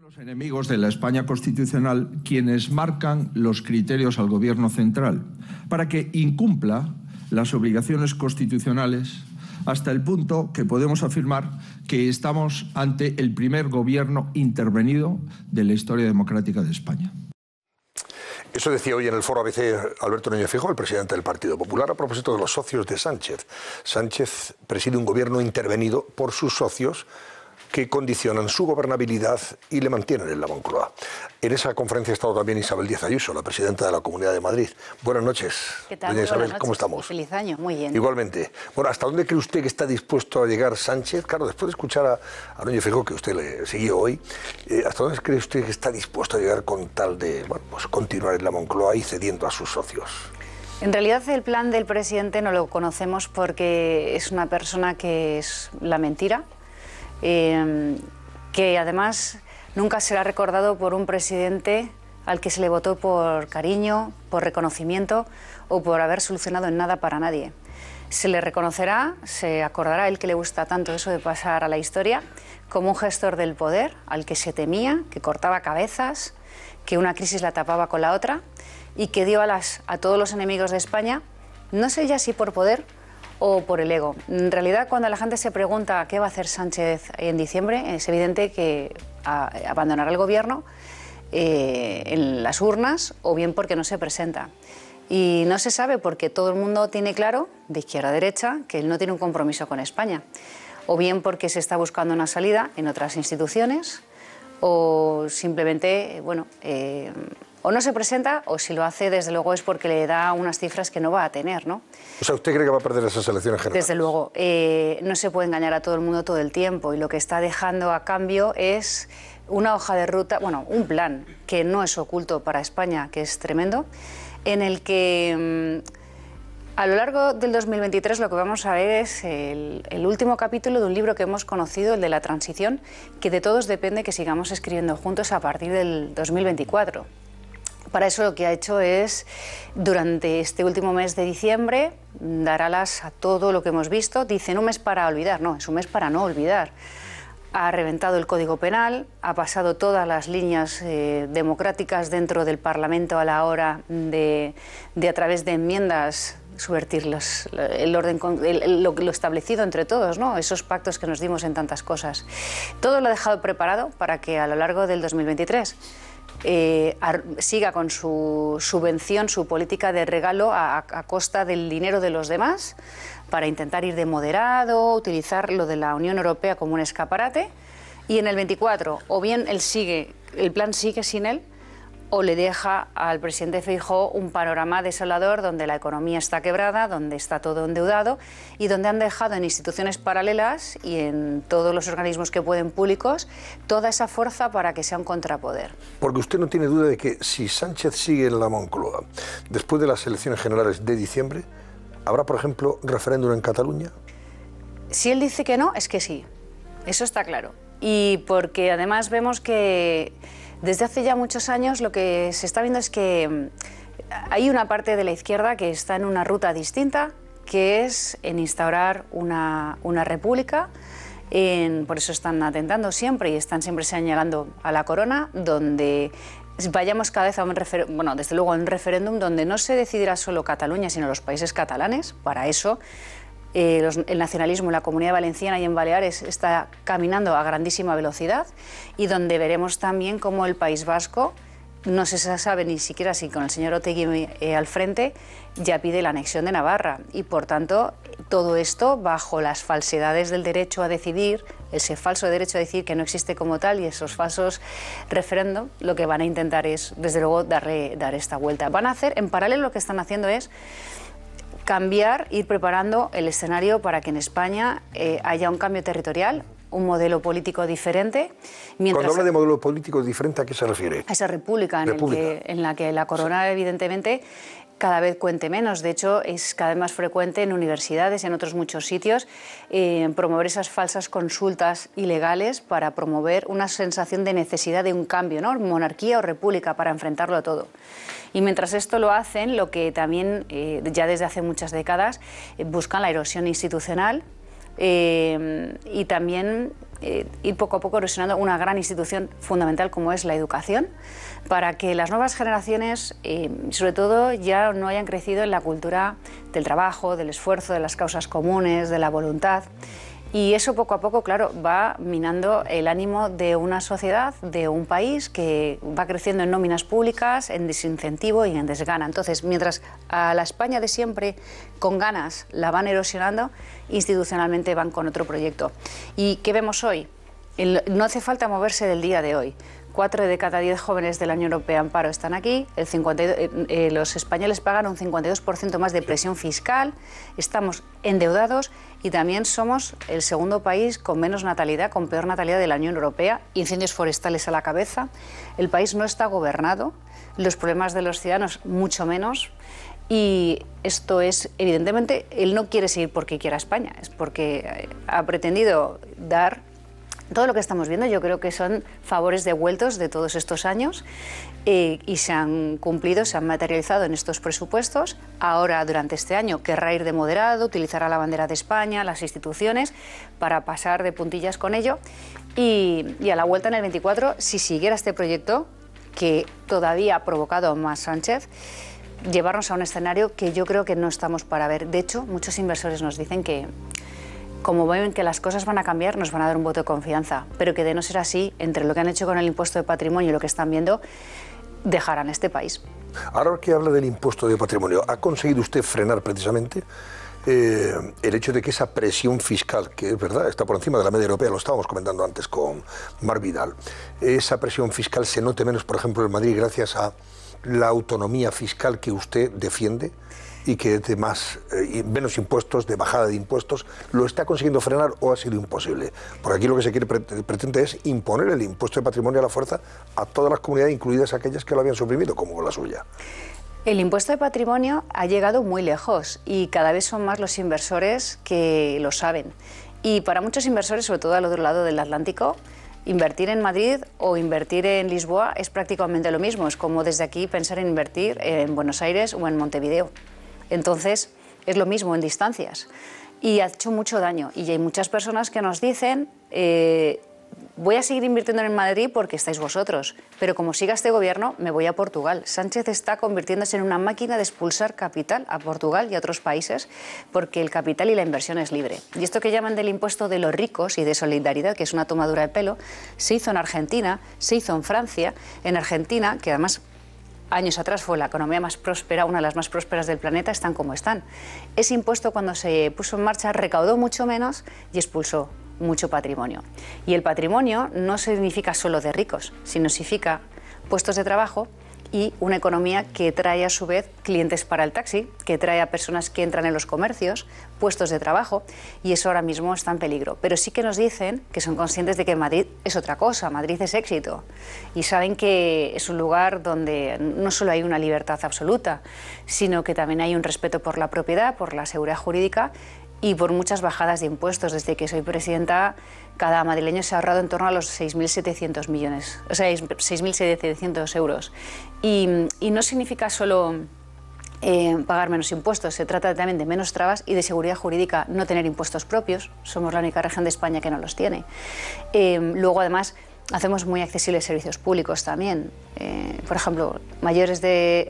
Los enemigos de la España constitucional quienes marcan los criterios al Gobierno central para que incumpla las obligaciones constitucionales hasta el punto que podemos afirmar que estamos ante el primer gobierno intervenido de la historia democrática de España. Eso decía hoy en el foro ABC Alberto Núñez Feijóo, el presidente del Partido Popular, a propósito de los socios de Sánchez. Sánchez preside un gobierno intervenido por sus socios que condicionan su gobernabilidad y le mantienen en la Moncloa. En esa conferencia ha estado también Isabel Díaz Ayuso, la presidenta de la Comunidad de Madrid. Buenas noches. ¿Qué tal? Doña Isabel, Buenas noches. ¿cómo estamos? Feliz año, muy bien. Igualmente. Bueno, ¿hasta dónde cree usted que está dispuesto a llegar Sánchez? Claro, después de escuchar a Núñez Feijóo, que usted le siguió hoy, ¿hasta dónde cree usted que está dispuesto a llegar con tal de continuar en la Moncloa y cediendo a sus socios? En realidad el plan del presidente no lo conocemos porque es una persona que es la mentira, que además nunca será recordado por un presidente al que se le votó por cariño, por reconocimiento o por haber solucionado en nada para nadie. Se le reconocerá, se acordará a él que le gusta tanto eso de pasar a la historia, como un gestor del poder al que se temía, que cortaba cabezas, que una crisis la tapaba con la otra y que dio a todos los enemigos de España, no sé ya si por poder o por el ego. En realidad, cuando la gente se pregunta qué va a hacer Sánchez en diciembre, es evidente que abandonará el gobierno en las urnas o bien porque no se presenta. Y no se sabe porque todo el mundo tiene claro, de izquierda a derecha, que él no tiene un compromiso con España. O bien porque se está buscando una salida en otras instituciones o simplemente, o no se presenta, o si lo hace, desde luego, es porque le da unas cifras que no va a tener, ¿no? O sea, ¿usted cree que va a perder esas elecciones generales? Desde luego. No se puede engañar a todo el mundo todo el tiempo y lo que está dejando a cambio es una hoja de ruta, un plan que no es oculto para España, que es tremendo, en el que a lo largo del 2023 lo que vamos a ver es el último capítulo de un libro que hemos conocido, el de la transición, que de todos depende que sigamos escribiendo juntos a partir del 2024. Para eso lo que ha hecho es, durante este último mes de diciembre, dar alas a todo lo que hemos visto. Dicen un mes para olvidar, no, es un mes para no olvidar. Ha reventado el Código Penal, ha pasado todas las líneas democráticas dentro del Parlamento a la hora de a través de enmiendas, subvertir el orden, lo establecido entre todos, ¿no? Esos pactos que nos dimos en tantas cosas. Todo lo ha dejado preparado para que a lo largo del 2023... siga con su subvención, su política de regalo a costa del dinero de los demás, para intentar ir de moderado, utilizar lo de la Unión Europea como un escaparate, y en el 24 o bien el plan sigue sin él, o le deja al presidente Feijóo un panorama desolador donde la economía está quebrada, donde está todo endeudado y donde han dejado en instituciones paralelas y en todos los organismos que pueden públicos toda esa fuerza para que sea un contrapoder. Porque usted no tiene duda de que si Sánchez sigue en la Moncloa, después de las elecciones generales de diciembre, ¿habrá, por ejemplo, referéndum en Cataluña? Si él dice que no, es que sí. Eso está claro. Y porque además vemos que desde hace ya muchos años lo que se está viendo es que hay una parte de la izquierda que está en una ruta distinta, que es en instaurar una república. Por eso están atentando siempre y están siempre señalando a la corona, donde vayamos cada vez a un desde luego a un referéndum donde no se decidirá solo Cataluña, sino los países catalanes. Para eso el nacionalismo en la Comunidad Valenciana y en Baleares está caminando a grandísima velocidad, y donde veremos también cómo el País Vasco, no se sabe ni siquiera si con el señor Otegi al frente, ya pide la anexión de Navarra. Y por tanto, todo esto bajo las falsedades del derecho a decidir, ese falso derecho a decidir que no existe como tal, y esos falsos referéndum, lo que van a intentar es, desde luego, dar esta vuelta. Van a hacer, en paralelo, lo que están haciendo es cambiar, ir preparando el escenario para que en España haya un cambio territorial, un modelo político diferente. Cuando habla de modelo político diferente, ¿a qué se refiere? A esa república. En la que la corona, evidentemente, cada vez cuente menos. De hecho, es cada vez más frecuente en universidades y en otros muchos sitios promover esas falsas consultas ilegales para promover una sensación de necesidad de un cambio, ¿no? Monarquía o república, para enfrentarlo a todo. Y mientras esto lo hacen, lo que también ya desde hace muchas décadas buscan la erosión institucional y también ir poco a poco erosionando una gran institución fundamental como es la educación, para que las nuevas generaciones, sobre todo, ya no hayan crecido en la cultura del trabajo, del esfuerzo, de las causas comunes, de la voluntad. Y eso poco a poco, claro, va minando el ánimo de una sociedad, de un país que va creciendo en nóminas públicas, en desincentivo y en desgana. Entonces, mientras a la España de siempre, con ganas, la van erosionando, institucionalmente van con otro proyecto. ¿Y qué vemos hoy? No hace falta moverse del día de hoy. 4 de cada 10 jóvenes de la Unión Europea en paro están aquí, los españoles pagan un 52% más de presión fiscal, estamos endeudados y también somos el segundo país con menos natalidad, con peor natalidad de la Unión Europea, incendios forestales a la cabeza, el país no está gobernado, los problemas de los ciudadanos mucho menos. Y esto es, evidentemente, él no quiere seguir porque quiera España, es porque ha pretendido dar. Todo lo que estamos viendo yo creo que son favores devueltos de todos estos años y se han cumplido, se han materializado en estos presupuestos. Ahora, durante este año, querrá ir de moderado, utilizará la bandera de España, las instituciones, para pasar de puntillas con ello. Y a la vuelta en el 24, si siguiera este proyecto, que todavía ha provocado más Sánchez, llevarnos a un escenario que yo creo que no estamos para ver. De hecho, muchos inversores nos dicen que, como ven que las cosas van a cambiar, nos van a dar un voto de confianza, pero que de no ser así, entre lo que han hecho con el impuesto de patrimonio y lo que están viendo, dejarán este país. Ahora que habla del impuesto de patrimonio, ¿ha conseguido usted frenar precisamente el hecho de que esa presión fiscal, que es verdad, está por encima de la media europea, lo estábamos comentando antes con Mar Vidal, esa presión fiscal se note menos, por ejemplo, en Madrid, gracias a la autonomía fiscal que usted defiende? Y que de menos impuestos, de bajada de impuestos, ¿lo está consiguiendo frenar o ha sido imposible? Porque aquí lo que se pretende es imponer el impuesto de patrimonio a la fuerza a todas las comunidades, incluidas aquellas que lo habían suprimido, como la suya. El impuesto de patrimonio ha llegado muy lejos y cada vez son más los inversores que lo saben. Y para muchos inversores, sobre todo al otro lado del Atlántico, invertir en Madrid o invertir en Lisboa es prácticamente lo mismo. Es como desde aquí pensar en invertir en Buenos Aires o en Montevideo. Entonces, es lo mismo en distancias y ha hecho mucho daño. Y hay muchas personas que nos dicen, voy a seguir invirtiendo en Madrid porque estáis vosotros, pero como siga este gobierno, me voy a Portugal. Sánchez está convirtiéndose en una máquina de expulsar capital a Portugal y a otros países porque el capital y la inversión es libre. Y esto que llaman del impuesto de los ricos y de solidaridad, que es una tomadura de pelo, se hizo en Argentina, se hizo en Francia. En Argentina, que además años atrás fue la economía más próspera, una de las más prósperas del planeta, están como están. Ese impuesto, cuando se puso en marcha, recaudó mucho menos y expulsó mucho patrimonio. Y el patrimonio no significa solo de ricos, sino significa puestos de trabajo y una economía que trae a su vez clientes para el taxi, que trae a personas que entran en los comercios, puestos de trabajo, y eso ahora mismo está en peligro. Pero sí que nos dicen que son conscientes de que Madrid es otra cosa, Madrid es éxito, y saben que es un lugar donde no solo hay una libertad absoluta, sino que también hay un respeto por la propiedad, por la seguridad jurídica y por muchas bajadas de impuestos. Desde que soy presidenta, cada madrileño se ha ahorrado en torno a los 6.700 millones, o sea, 6.700 euros. Y no significa solo pagar menos impuestos, se trata también de menos trabas y de seguridad jurídica, no tener impuestos propios. Somos la única región de España que no los tiene. Luego, además, hacemos muy accesibles servicios públicos también. Por ejemplo,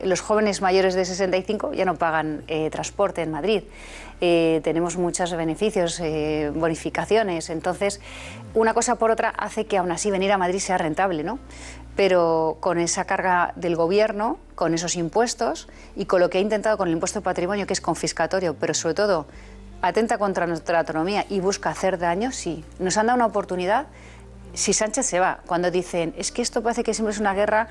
los jóvenes mayores de 65 ya no pagan transporte en Madrid. Tenemos muchos beneficios, bonificaciones. Entonces, una cosa por otra hace que aún así venir a Madrid sea rentable, ¿no? Pero con esa carga del gobierno, con esos impuestos y con lo que ha intentado con el impuesto de patrimonio, que es confiscatorio, pero sobre todo atenta contra nuestra autonomía y busca hacer daño, sí. Nos han dado una oportunidad. Si Sánchez se va, cuando dicen, es que esto parece que siempre es una guerra,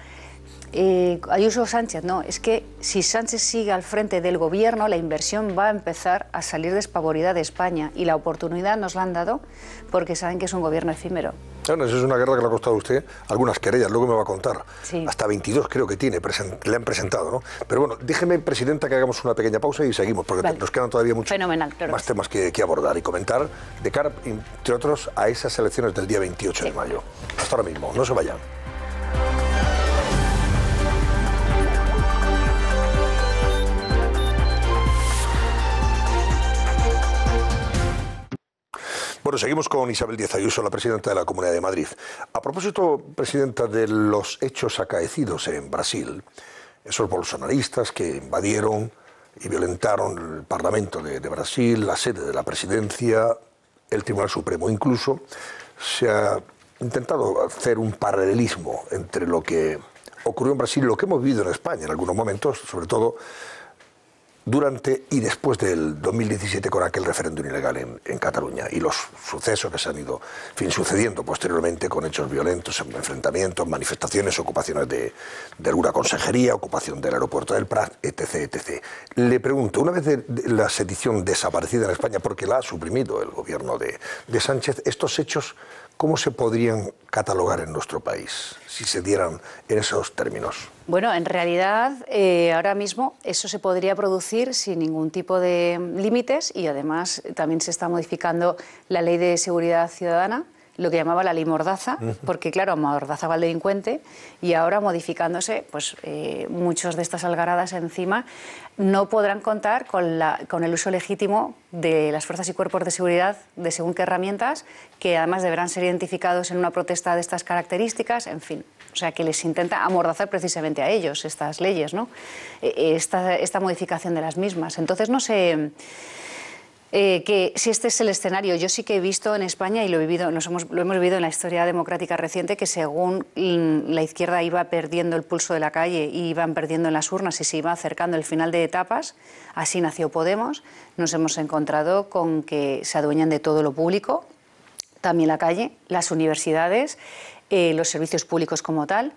Ayuso Sánchez, no, es que si Sánchez sigue al frente del gobierno, la inversión va a empezar a salir despavorida de España y la oportunidad nos la han dado porque saben que es un gobierno efímero. Claro, eso es una guerra que le ha costado a usted algunas querellas, luego me va a contar. Sí. Hasta 22 creo que tiene, le han presentado, ¿no? Pero bueno, déjeme, Presidenta, que hagamos una pequeña pausa y seguimos, porque vale, nos quedan todavía muchos claro, más temas que abordar y comentar de cara, entre otros, a esas elecciones del día 28 de mayo. Hasta ahora mismo, no se vayan. Bueno, seguimos con Isabel Díaz Ayuso, la presidenta de la Comunidad de Madrid. A propósito, presidenta, de los hechos acaecidos en Brasil, esos bolsonaristas que invadieron y violentaron el Parlamento de Brasil, la sede de la presidencia, el Tribunal Supremo. Incluso se ha intentado hacer un paralelismo entre lo que ocurrió en Brasil y lo que hemos vivido en España en algunos momentos, sobre todo durante y después del 2017 con aquel referéndum ilegal en Cataluña y los sucesos que se han ido sucediendo posteriormente con hechos violentos, enfrentamientos, manifestaciones, ocupaciones de alguna consejería, ocupación del aeropuerto del Prat, etc., etc. Le pregunto, una vez de la sedición desaparecida en España, porque la ha suprimido el gobierno de Sánchez, estos hechos, ¿cómo se podrían catalogar en nuestro país si se dieran en esos términos? Bueno, en realidad, ahora mismo eso se podría producir sin ningún tipo de límites y además también se está modificando la Ley de Seguridad Ciudadana, lo que llamaba la ley Mordaza, porque claro, amordazaba al delincuente y ahora modificándose, pues muchos de estas algaradas encima no podrán contar con el uso legítimo de las fuerzas y cuerpos de seguridad de según qué herramientas, que además deberán ser identificados en una protesta de estas características, en fin. O sea, que les intenta amordazar precisamente a ellos estas leyes, ¿no? Esta modificación de las mismas. Entonces, no sé que si este es el escenario. Yo sí que he visto en España, y lo hemos vivido en la historia democrática reciente, que según la izquierda iba perdiendo el pulso de la calle y iban perdiendo en las urnas y se iba acercando el final de etapas, así nació Podemos. Nos hemos encontrado con que se adueñan de todo lo público, también la calle, las universidades, los servicios públicos como tal,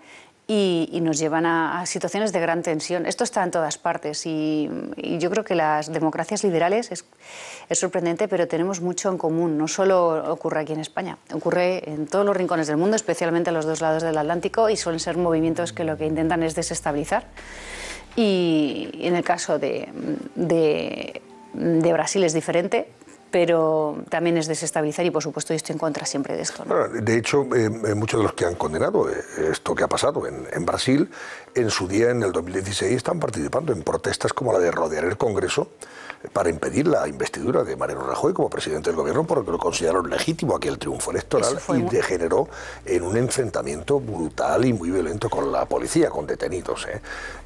y nos llevan a situaciones de gran tensión. Esto está en todas partes y yo creo que las democracias liberales es sorprendente, pero tenemos mucho en común. No solo ocurre aquí en España, ocurre en todos los rincones del mundo, especialmente a los dos lados del Atlántico, y suelen ser movimientos que lo que intentan es desestabilizar. Y en el caso de Brasil es diferente, pero también es desestabilizar y, por supuesto, yo estoy en contra siempre de esto, ¿no? De hecho, muchos de los que han condenado esto que ha pasado en Brasil, en su día, en el 2016, están participando en protestas como la de rodear el Congreso para impedir la investidura de Mariano Rajoy como presidente del gobierno, porque lo consideraron legítimo aquel triunfo electoral y degeneró en un enfrentamiento brutal y muy violento con la policía, con detenidos.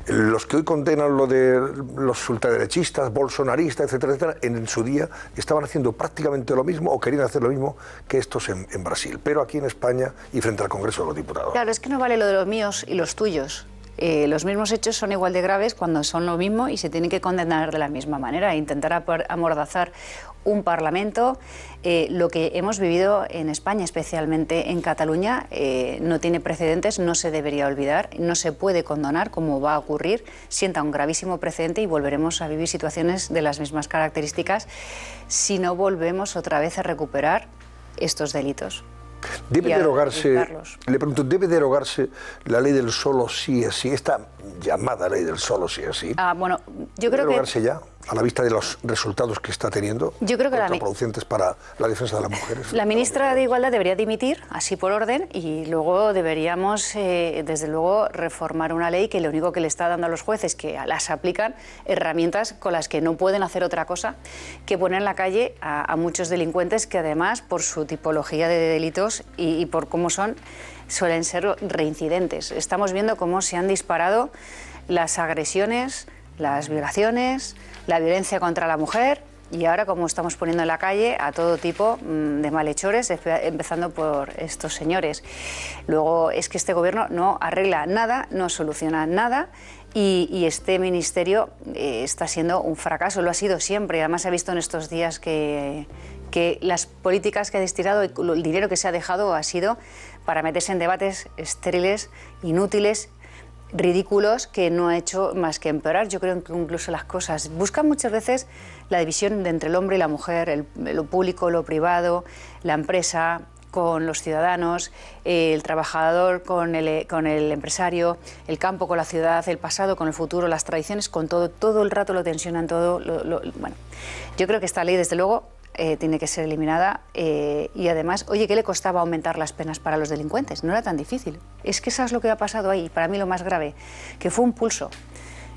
Los que hoy condenan lo de los ultraderechistas, bolsonaristas, etcétera, etcétera, en su día estaban haciendo prácticamente lo mismo o querían hacer lo mismo que estos en Brasil, pero aquí en España y frente al Congreso de los Diputados. Claro, es que no vale lo de los míos y los tuyos. Los mismos hechos son igual de graves cuando son lo mismo y se tienen que condenar de la misma manera. Intentar amordazar un Parlamento, lo que hemos vivido en España, especialmente en Cataluña, no tiene precedentes, no se debería olvidar, no se puede condonar, como va a ocurrir, sienta un gravísimo precedente y volveremos a vivir situaciones de las mismas características si no volvemos otra vez a recuperar estos delitos. ¿Debe derogarse, le pregunto, ¿debe derogarse la ley del solo sí es sí, esta llamada ley del solo sí es sí? Bueno, yo creo derogarse ya, a la vista de los resultados que está teniendo, yo creo que contraproducentes para la defensa de las mujeres? La ministra de Igualdad debería dimitir, así por orden, y luego deberíamos, desde luego, reformar una ley que lo único que le está dando a los jueces, que las aplican, herramientas con las que no pueden hacer otra cosa que poner en la calle a muchos delincuentes que, además, por su tipología de delitos y por cómo son, suelen ser reincidentes. Estamos viendo cómo se han disparado las agresiones, las violaciones, la violencia contra la mujer y ahora como estamos poniendo en la calle a todo tipo de malhechores, empezando por estos señores. Luego es que este gobierno no arregla nada, no soluciona nada y este ministerio está siendo un fracaso, lo ha sido siempre. Además se ha visto en estos días que las políticas que ha destinado y el dinero que se ha dejado ha sido para meterse en debates estériles, inútiles, ridículos, que no ha hecho más que empeorar, yo creo, que incluso las cosas. Buscan muchas veces la división entre el hombre y la mujer, lo público, lo privado, la empresa con los ciudadanos, el trabajador con el empresario, el campo con la ciudad, el pasado con el futuro, las tradiciones con todo el rato lo tensionan todo. Bueno, yo creo que esta ley, desde luego, tiene que ser eliminada y además, oye, ¿qué le costaba aumentar las penas para los delincuentes? No era tan difícil. Es que eso es lo que ha pasado ahí, para mí lo más grave, que fue un pulso.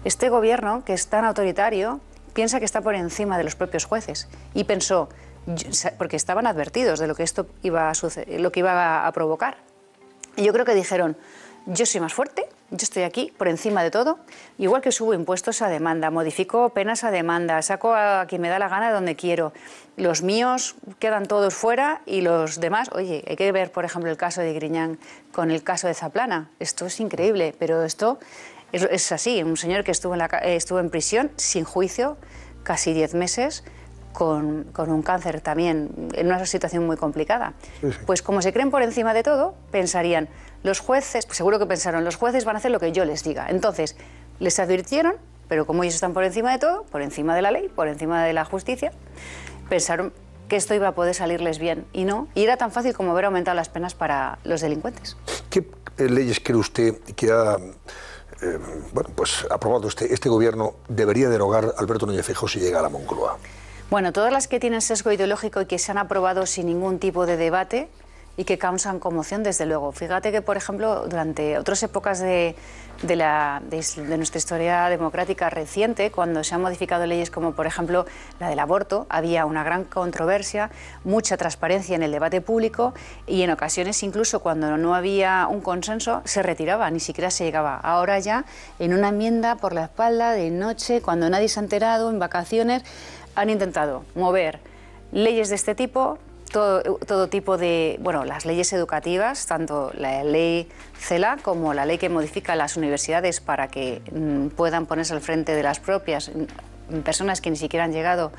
Este gobierno, que es tan autoritario, piensa que está por encima de los propios jueces y pensó, porque estaban advertidos de lo que esto iba a suceder, lo que iba a provocar. Y yo creo que dijeron, yo soy más fuerte, yo estoy aquí por encima de todo, igual que subo impuestos a demanda, modifico penas a demanda, saco a quien me da la gana de donde quiero, los míos quedan todos fuera y los demás, oye, hay que ver por ejemplo el caso de Griñán con el caso de Zaplana, esto es increíble, pero esto es así, un señor que estuvo en prisión sin juicio casi 10 meses, con un cáncer también, en una situación muy complicada. Sí, sí. Pues como se creen por encima de todo, pensarían, los jueces, pues seguro que pensaron, los jueces van a hacer lo que yo les diga. Entonces, les advirtieron, pero como ellos están por encima de todo, por encima de la ley, por encima de la justicia, pensaron que esto iba a poder salirles bien, y no. Y era tan fácil como haber aumentado las penas para los delincuentes. ¿Qué leyes cree usted que ha pues aprobado este gobierno debería derogar Alberto Núñez Feijóo si llega a la Moncloa? Bueno, todas las que tienen sesgo ideológico y que se han aprobado sin ningún tipo de debate y que causan conmoción, desde luego. Fíjate que, por ejemplo, durante otras épocas de nuestra historia democrática reciente, cuando se han modificado leyes como, por ejemplo, la del aborto, había una gran controversia, mucha transparencia en el debate público y en ocasiones, incluso cuando no había un consenso, se retiraba, ni siquiera se llegaba. Ahora ya, en una enmienda por la espalda, de noche, cuando nadie se ha enterado, en vacaciones, han intentado mover leyes de este tipo, todo tipo de, bueno, las leyes educativas, tanto la ley CELA como la ley que modifica las universidades para que puedan ponerse al frente de las propias personas que ni siquiera han llegado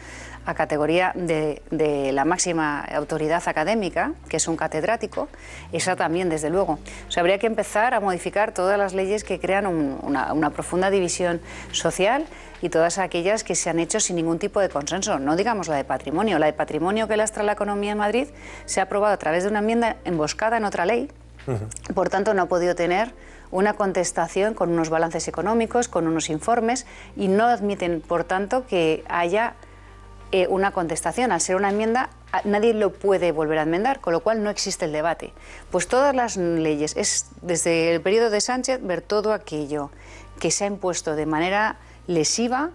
a categoría de la máxima autoridad académica, que es un catedrático, esa también, desde luego. O sea, habría que empezar a modificar todas las leyes que crean una profunda división social y todas aquellas que se han hecho sin ningún tipo de consenso. No digamos la de patrimonio. La de patrimonio que lastra la economía en Madrid se ha aprobado a través de una enmienda emboscada en otra ley. Por tanto, no ha podido tener una contestación con unos balances económicos, con unos informes, y no admiten, por tanto, que haya una contestación. Al ser una enmienda, nadie lo puede volver a enmendar, con lo cual no existe el debate. Pues todas las leyes, es desde el periodo de Sánchez, ver todo aquello que se ha impuesto de manera lesiva,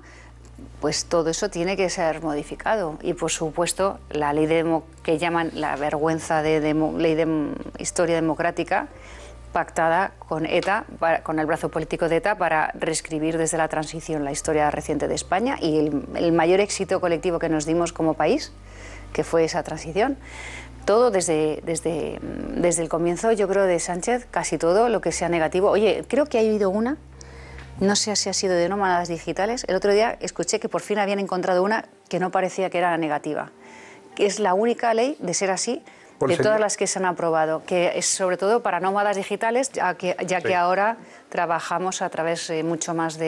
pues todo eso tiene que ser modificado. Y por supuesto, la ley que llaman la vergüenza de ley de historia democrática, pactada con ETA, con el brazo político de ETA, para reescribir desde la transición la historia reciente de España y el mayor éxito colectivo que nos dimos como país, que fue esa transición. Todo desde el comienzo, yo creo, de Sánchez, casi todo lo que sea negativo. Oye, creo que ha habido una, no sé si ha sido de nómadas digitales, el otro día escuché que por fin habían encontrado una que no parecía que era negativa, que es la única ley, de ser así, de todas las que se han aprobado, que es sobre todo para nómadas digitales, ya que ahora trabajamos a través mucho más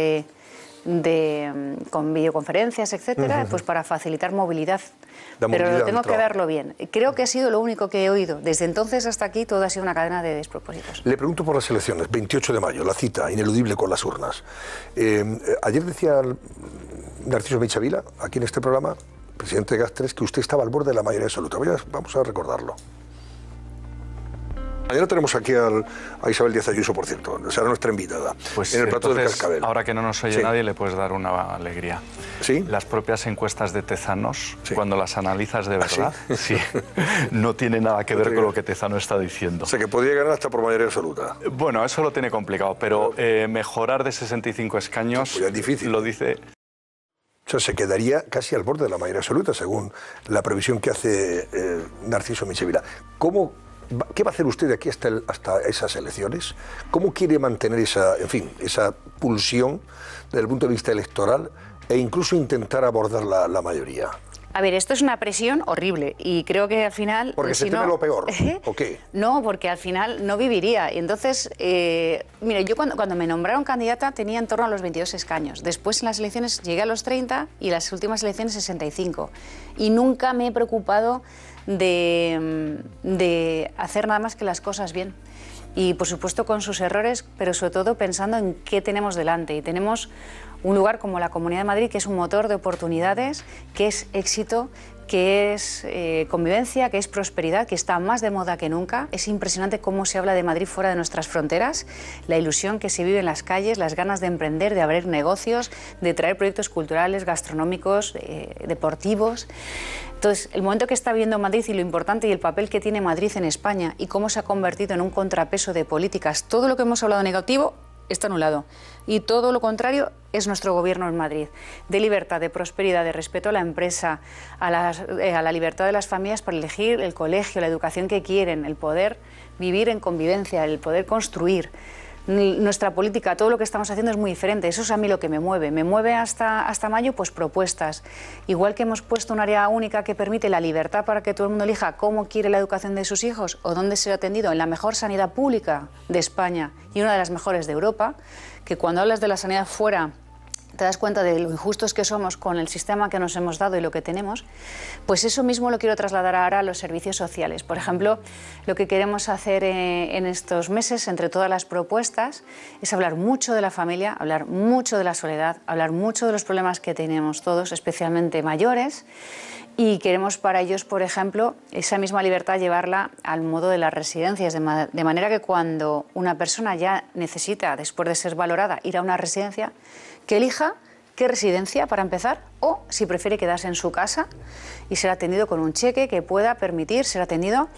con videoconferencias, etcétera, pues para facilitar movilidad. Pero tengo que verlo bien. Creo que ha sido lo único que he oído. Desde entonces hasta aquí todo ha sido una cadena de despropósitos. Le pregunto por las elecciones, 28 de mayo, la cita ineludible con las urnas. Ayer decía Narciso Michavila, aquí en este programa, presidente de GAS3, que usted estaba al borde de la mayoría absoluta. Vamos a recordarlo. Mañana tenemos aquí a Isabel Díaz Ayuso, por cierto, será nuestra invitada, pues en el plato del Cascabel. Ahora que no nos oye nadie, le puedes dar una alegría. ¿Sí? Las propias encuestas de Tezanos, cuando las analizas de verdad, no tiene nada que ver con lo que Tezano está diciendo. O sea, que podría ganar hasta por mayoría absoluta. Bueno, eso lo tiene complicado, pero mejorar de 65 escaños, pues es difícil. Lo dice... O sea, se quedaría casi al borde de la mayoría absoluta, según la previsión que hace Narciso Michavila. ¿Qué va a hacer usted de aquí hasta esas elecciones? ¿Cómo quiere mantener esa pulsión desde el punto de vista electoral e incluso intentar abordar la mayoría? A ver, esto es una presión horrible y creo que al final... Porque se teme lo peor, ¿o qué? No, porque al final no viviría. Y entonces, mira, yo cuando me nombraron candidata tenía en torno a los 22 escaños. Después en las elecciones llegué a los 30 y las últimas elecciones 65. Y nunca me he preocupado de hacer nada más que las cosas bien. Y por supuesto con sus errores, pero sobre todo pensando en qué tenemos delante. Y tenemos un lugar como la Comunidad de Madrid, que es un motor de oportunidades, que es éxito, que es convivencia, que es prosperidad, que está más de moda que nunca. Es impresionante cómo se habla de Madrid fuera de nuestras fronteras, la ilusión que se vive en las calles, las ganas de emprender, de abrir negocios, de traer proyectos culturales, gastronómicos, deportivos. Entonces, el momento que está viviendo Madrid y lo importante y el papel que tiene Madrid en España y cómo se ha convertido en un contrapeso de políticas, todo lo que hemos hablado negativo está anulado. Y todo lo contrario es nuestro gobierno en Madrid, de libertad, de prosperidad, de respeto a la empresa, a la libertad de las familias para elegir el colegio, la educación que quieren, el poder vivir en convivencia, el poder construir. Nuestra política, todo lo que estamos haciendo es muy diferente. Eso es a mí lo que me mueve. Me mueve hasta mayo, pues propuestas. Igual que hemos puesto un área única que permite la libertad para que todo el mundo elija cómo quiere la educación de sus hijos o dónde ser atendido en la mejor sanidad pública de España y una de las mejores de Europa, que cuando hablas de la sanidad fuera te das cuenta de lo injustos que somos con el sistema que nos hemos dado y lo que tenemos, pues eso mismo lo quiero trasladar ahora a los servicios sociales. Por ejemplo, lo que queremos hacer en estos meses, entre todas las propuestas, es hablar mucho de la familia, hablar mucho de la soledad, hablar mucho de los problemas que tenemos todos, especialmente mayores, y queremos para ellos, por ejemplo, esa misma libertad llevarla al modo de las residencias, de manera que cuando una persona ya necesita, después de ser valorada, ir a una residencia, que elija qué residencia para empezar o si prefiere quedarse en su casa y ser atendido con un cheque que pueda permitir ser atendido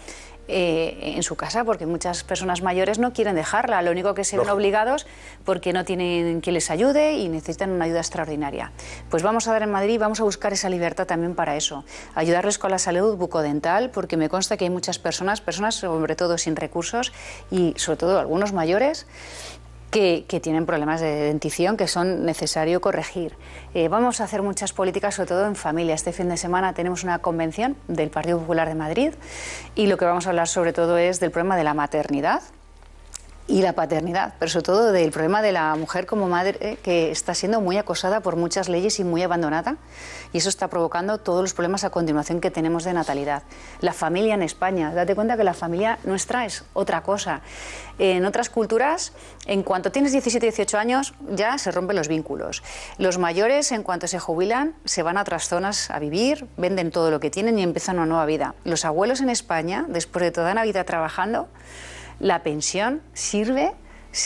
en su casa, porque muchas personas mayores no quieren dejarla, lo único que se ven obligados porque no tienen quien les ayude y necesitan una ayuda extraordinaria. Pues vamos a dar en Madrid, vamos a buscar esa libertad también para eso, ayudarles con la salud bucodental, porque me consta que hay muchas personas sobre todo sin recursos y sobre todo algunos mayores, que tienen problemas de dentición que son necesario corregir. Vamos a hacer muchas políticas, sobre todo en familia. Este fin de semana tenemos una convención del Partido Popular de Madrid y lo que vamos a hablar sobre todo es del problema de la maternidad y la paternidad, pero sobre todo del problema de la mujer como madre, que está siendo muy acosada por muchas leyes y muy abandonada, y eso está provocando todos los problemas a continuación que tenemos de natalidad. La familia en España, date cuenta que la familia nuestra es otra cosa. En otras culturas, en cuanto tienes 17, 18 años, ya se rompen los vínculos. Los mayores, en cuanto se jubilan, se van a otras zonas a vivir, venden todo lo que tienen y empiezan una nueva vida. Los abuelos en España, después de toda una vida trabajando, la pensión sirve,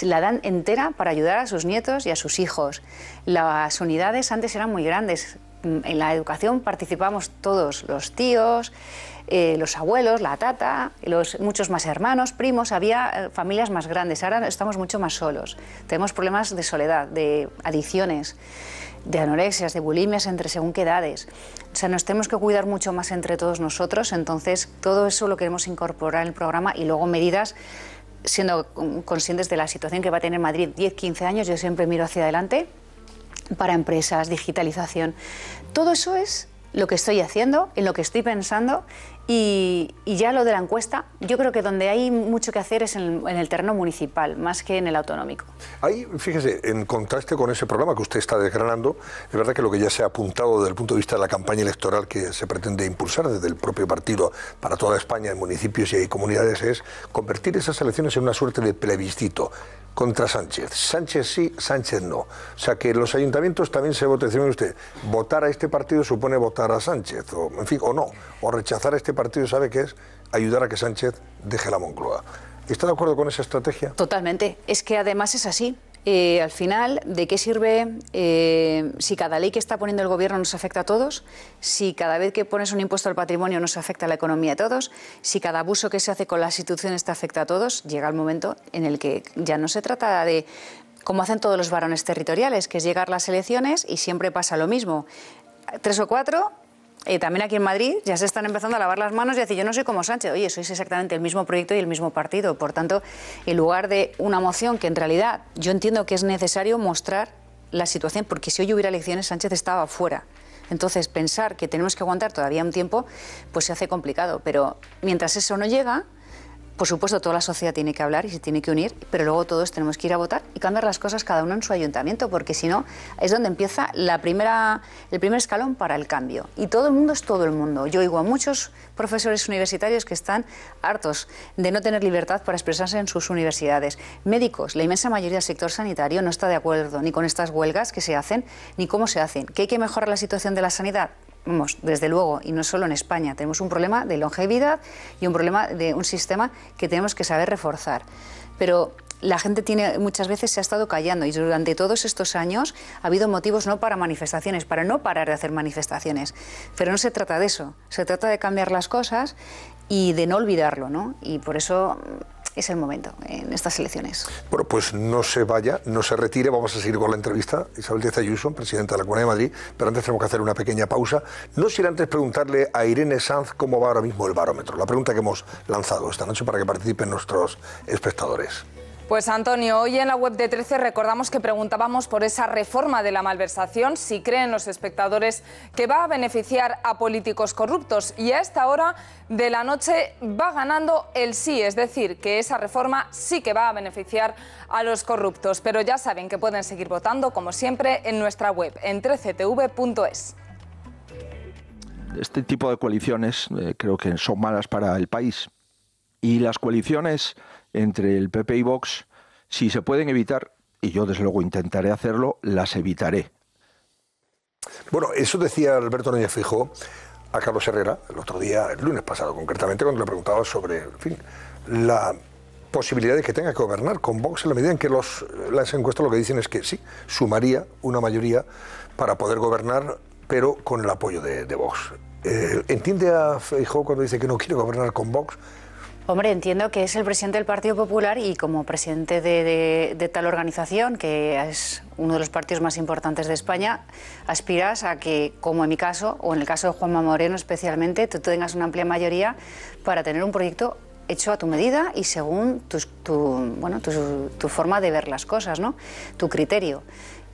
la dan entera para ayudar a sus nietos y a sus hijos. Las unidades antes eran muy grandes. En la educación participamos todos, los tíos, los abuelos, la tata, muchos más hermanos, primos, había familias más grandes. Ahora estamos mucho más solos. Tenemos problemas de soledad, de adicciones, de anorexias, de bulimias entre según qué edades. O sea, nos tenemos que cuidar mucho más entre todos nosotros, entonces todo eso lo queremos incorporar en el programa y luego medidas, siendo conscientes de la situación que va a tener Madrid 10-15 años, yo siempre miro hacia adelante, para empresas, digitalización. Todo eso es lo que estoy haciendo, en lo que estoy pensando y ya lo de la encuesta, yo creo que donde hay mucho que hacer es en el terreno municipal, más que en el autonómico. Ahí, fíjese, en contraste con ese programa que usted está desgranando, es verdad que lo que ya se ha apuntado desde el punto de vista de la campaña electoral que se pretende impulsar desde el propio partido para toda España, en municipios y comunidades, es convertir esas elecciones en una suerte de plebiscito contra Sánchez. Sánchez sí, Sánchez no. O sea, que en los ayuntamientos también se vote, decime usted, votar a este partido supone votar a Sánchez, o en fin, o no, o rechazar a este partido sabe que es ayudar a que Sánchez deje la Moncloa. ¿Está de acuerdo con esa estrategia? Totalmente. Es que además es así. Al final, ¿de qué sirve si cada ley que está poniendo el gobierno nos afecta a todos? Si cada vez que pones un impuesto al patrimonio nos afecta a la economía de todos? Si cada abuso que se hace con las instituciones te afecta a todos? Llega el momento en el que ya no se trata de, como hacen todos los varones territoriales, que es llegar las elecciones y siempre pasa lo mismo. 3 o 4... también aquí en Madrid ya se están empezando a lavar las manos y decir, yo no soy como Sánchez. Oye, sois exactamente el mismo proyecto y el mismo partido. Por tanto, en lugar de una moción que en realidad yo entiendo que es necesario mostrar la situación, porque si hoy hubiera elecciones Sánchez estaba fuera. Entonces, pensar que tenemos que aguantar todavía un tiempo, pues se hace complicado. Pero mientras eso no llega, por supuesto, toda la sociedad tiene que hablar y se tiene que unir, pero luego todos tenemos que ir a votar y cambiar las cosas cada uno en su ayuntamiento, porque si no, es donde empieza el primer escalón para el cambio. Y todo el mundo es todo el mundo. Yo oigo a muchos profesores universitarios que están hartos de no tener libertad para expresarse en sus universidades. Médicos, la inmensa mayoría del sector sanitario no está de acuerdo ni con estas huelgas que se hacen, ni cómo se hacen. ¿Que hay que mejorar la situación de la sanidad? vamos, desde luego, y no solo en España, tenemos un problema de longevidad y un problema de un sistema que tenemos que saber reforzar. Pero la gente muchas veces se ha estado callando y durante todos estos años ha habido motivos no para manifestaciones, para no parar de hacer manifestaciones. Pero no se trata de eso, se trata de cambiar las cosas y de no olvidarlo, ¿no? Y por eso es el momento en estas elecciones. Bueno, pues no se vaya, no se retire, vamos a seguir con la entrevista. Isabel Díaz Ayuso, presidenta de la Comunidad de Madrid, pero antes tenemos que hacer una pequeña pausa. No sin antes preguntarle a Irene Sanz cómo va ahora mismo el barómetro, la pregunta que hemos lanzado esta noche para que participen nuestros espectadores. Pues Antonio, hoy en la web de 13 recordamos que preguntábamos por esa reforma de la malversación, si creen los espectadores que va a beneficiar a políticos corruptos, y a esta hora de la noche va ganando el sí, es decir, que esa reforma sí que va a beneficiar a los corruptos. Pero ya saben que pueden seguir votando, como siempre, en nuestra web, en 13tv.es. Este tipo de coaliciones creo que son malas para el país. Y las coaliciones entre el PP y Vox, si se pueden evitar, y yo desde luego intentaré hacerlo, las evitaré. Bueno, eso decía Alberto Núñez Feijóo a Carlos Herrera el otro día, el lunes pasado concretamente, cuando le preguntaba sobre, en fin, la posibilidad de que tenga que gobernar con Vox, en la medida en que las encuestas lo que dicen es que sí, sumaría una mayoría para poder gobernar, pero con el apoyo de Vox. ¿Entiende a Feijóo cuando dice que no quiere gobernar con Vox? Hombre, entiendo que es el presidente del Partido Popular y como presidente de tal organización, que es uno de los partidos más importantes de España, aspiras a que, como en mi caso, o en el caso de Juanma Moreno especialmente, tú tengas una amplia mayoría para tener un proyecto hecho a tu medida y según tu forma de ver las cosas, ¿no? Tu criterio.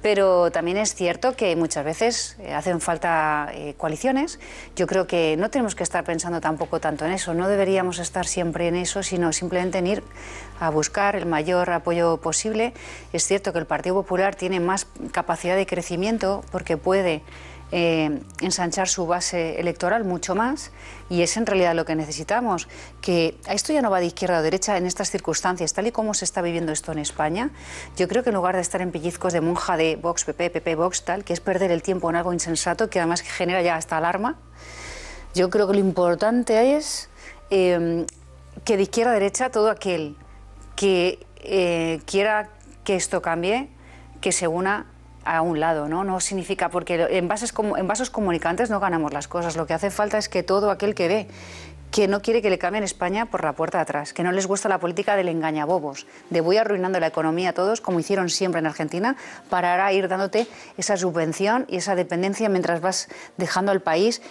Pero también es cierto que muchas veces hacen falta coaliciones. Yo creo que no tenemos que estar pensando tampoco tanto en eso, no deberíamos estar siempre en eso, sino simplemente en ir a buscar el mayor apoyo posible. Es cierto que el Partido Popular tiene más capacidad de crecimiento porque puede ensanchar su base electoral mucho más, y es en realidad lo que necesitamos, que esto ya no va de izquierda o derecha en estas circunstancias, tal y como se está viviendo esto en España. Yo creo que en lugar de estar en pellizcos de monja de Vox, PP, PP, Vox, tal, que es perder el tiempo en algo insensato, que además genera ya hasta alarma, yo creo que lo importante es que de izquierda a derecha todo aquel que quiera que esto cambie, que se una a un lado, ¿no? No significa, porque en vasos comunicantes no ganamos las cosas. Lo que hace falta es que todo aquel que ve que no quiere que le cambien España por la puerta de atrás, que no les gusta la política del engañabobos, de voy arruinando la economía a todos, como hicieron siempre en Argentina, para ahora ir dándote esa subvención y esa dependencia mientras vas dejando al país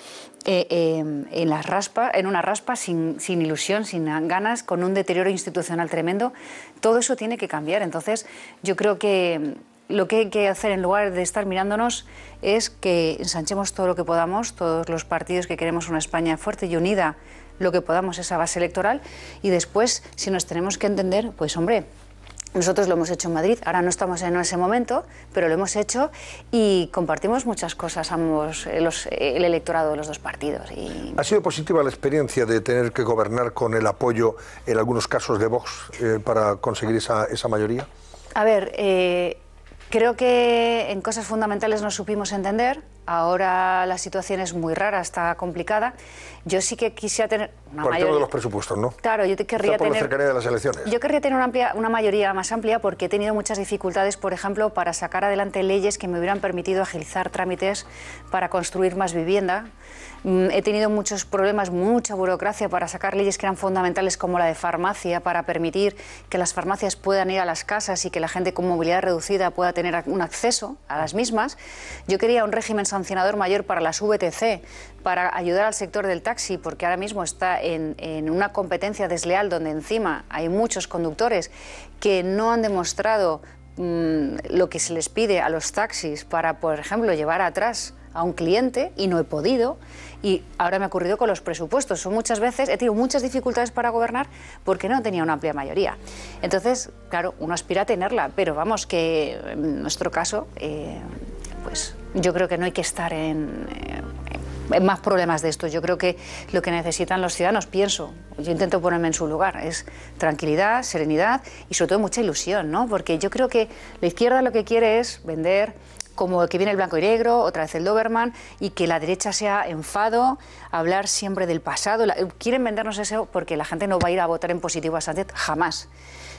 en una raspa sin ilusión, sin ganas, con un deterioro institucional tremendo. Todo eso tiene que cambiar. Entonces, yo creo que lo que hay que hacer en lugar de estar mirándonos es que ensanchemos todo lo que podamos, todos los partidos que queremos una España fuerte y unida, lo que podamos, esa base electoral, y después, si nos tenemos que entender, pues hombre, nosotros lo hemos hecho en Madrid, ahora no estamos en ese momento, pero lo hemos hecho y compartimos muchas cosas ambos, el electorado de los dos partidos. ¿Ha sido positiva la experiencia de tener que gobernar con el apoyo, en algunos casos, de Vox para conseguir esa mayoría? A ver, creo que en cosas fundamentales nos supimos entender. Ahora la situación es muy rara, está complicada. Yo sí que quisiera tener una mayoría. Por el tema de los presupuestos, ¿no? Claro, yo querría por la cercanía de las elecciones. Yo querría tener una mayoría más amplia porque he tenido muchas dificultades, por ejemplo, para sacar adelante leyes que me hubieran permitido agilizar trámites para construir más vivienda. He tenido muchos problemas, mucha burocracia para sacar leyes que eran fundamentales, como la de farmacia, para permitir que las farmacias puedan ir a las casas y que la gente con movilidad reducida pueda tener un acceso a las mismas. Yo quería un régimen sancionador mayor para las VTC, para ayudar al sector del taxi, porque ahora mismo está en una competencia desleal donde encima hay muchos conductores que no han demostrado lo que se les pide a los taxis para, por ejemplo, llevar atrás a un cliente, y no he podido, y ahora me ha ocurrido con los presupuestos. Muchas veces he tenido muchas dificultades para gobernar porque no tenía una amplia mayoría. Entonces, claro, uno aspira a tenerla, pero vamos, que en nuestro caso, pues yo creo que no hay que estar en más problemas de estos. Yo creo que lo que necesitan los ciudadanos, yo intento ponerme en su lugar, es tranquilidad, serenidad y sobre todo mucha ilusión, ¿no? Porque yo creo que la izquierda lo que quiere es vender como que viene el blanco y negro, otra vez el Doberman, y que la derecha sea enfado, hablar siempre del pasado. Quieren vendernos eso porque la gente no va a ir a votar en positivo a Sánchez jamás.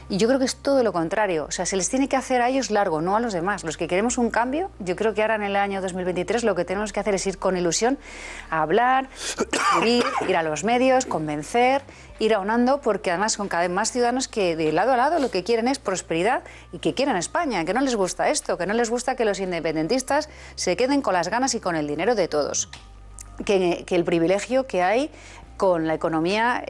Y yo creo que es todo lo contrario. O sea, se les tiene que hacer a ellos largo, no a los demás. Los que queremos un cambio, yo creo que ahora en el año 2023 lo que tenemos que hacer es ir con ilusión a hablar, ir a los medios, convencer, ir aunando, porque además con cada vez más ciudadanos que de lado a lado lo que quieren es prosperidad y que quieren España, que no les gusta esto, que no les gusta que los independentistas se queden con las ganas y con el dinero de todos. Que el privilegio que hay con la economía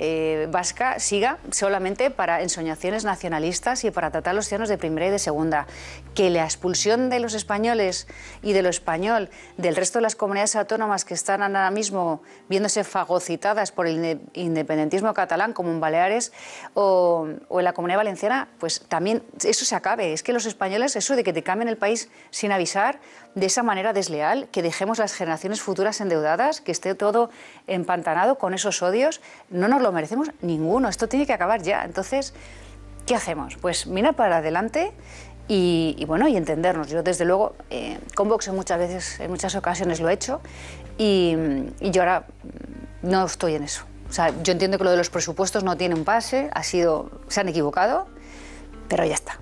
vasca siga solamente para ensoñaciones nacionalistas y para tratar a los ciudadanos de primera y de segunda. Que la expulsión de los españoles y de lo español del resto de las comunidades autónomas que están ahora mismo viéndose fagocitadas por el independentismo catalán, como en Baleares o en la Comunidad Valenciana, pues también eso se acabe. Es que los españoles, eso de que te cambien el país sin avisar, de esa manera desleal, que dejemos las generaciones futuras endeudadas, que esté todo empantanado con esos odios, no nos lo merecemos ninguno. Esto tiene que acabar ya. Entonces, ¿qué hacemos? Pues mirar para adelante y bueno, y entendernos. Yo, desde luego, con Vox en muchas ocasiones lo he hecho y yo ahora no estoy en eso. O sea, yo entiendo que lo de los presupuestos no tiene un pase, se han equivocado, pero ya está.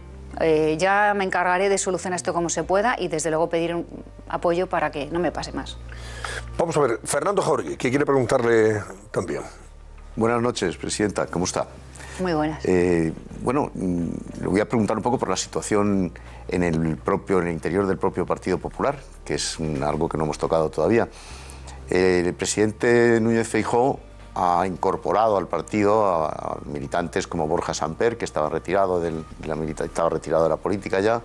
Ya me encargaré de solucionar esto como se pueda y desde luego pedir un apoyo para que no me pase más. Vamos a ver, Fernando Jauregui, que quiere preguntarle también. Buenas noches, presidenta, ¿cómo está? Muy buenas. Bueno, le voy a preguntar un poco por la situación en el interior del propio Partido Popular, que es algo que no hemos tocado todavía. El presidente Núñez Feijóo ha incorporado al partido a militantes como Borja Samper, que estaba retirado de la política ya,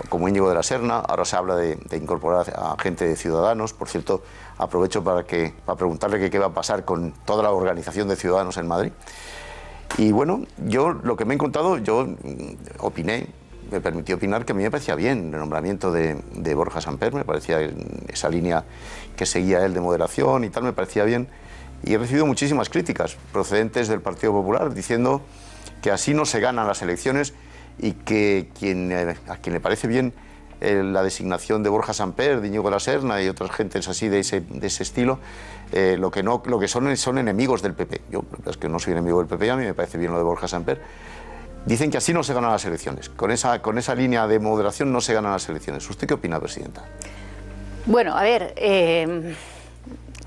como Íñigo de la Serna. Ahora se habla de incorporar a gente de Ciudadanos. Por cierto, aprovecho para preguntarle qué va a pasar con toda la organización de Ciudadanos en Madrid. Y bueno, yo lo que me he encontrado, me permití opinar que a mí me parecía bien el nombramiento de Borja Samper, me parecía esa línea que seguía él de moderación y tal, me parecía bien. Y he recibido muchísimas críticas procedentes del Partido Popular diciendo que así no se ganan las elecciones y que a quien le parece bien la designación de Borja Samper, de Íñigo de la Serna y otras gentes así de ese estilo, lo que son enemigos del PP. Yo es que no soy enemigo del PP, a mí me parece bien lo de Borja Samper. Dicen que así no se ganan las elecciones. Con esa línea de moderación no se ganan las elecciones. ¿Usted qué opina, presidenta? Bueno, a ver,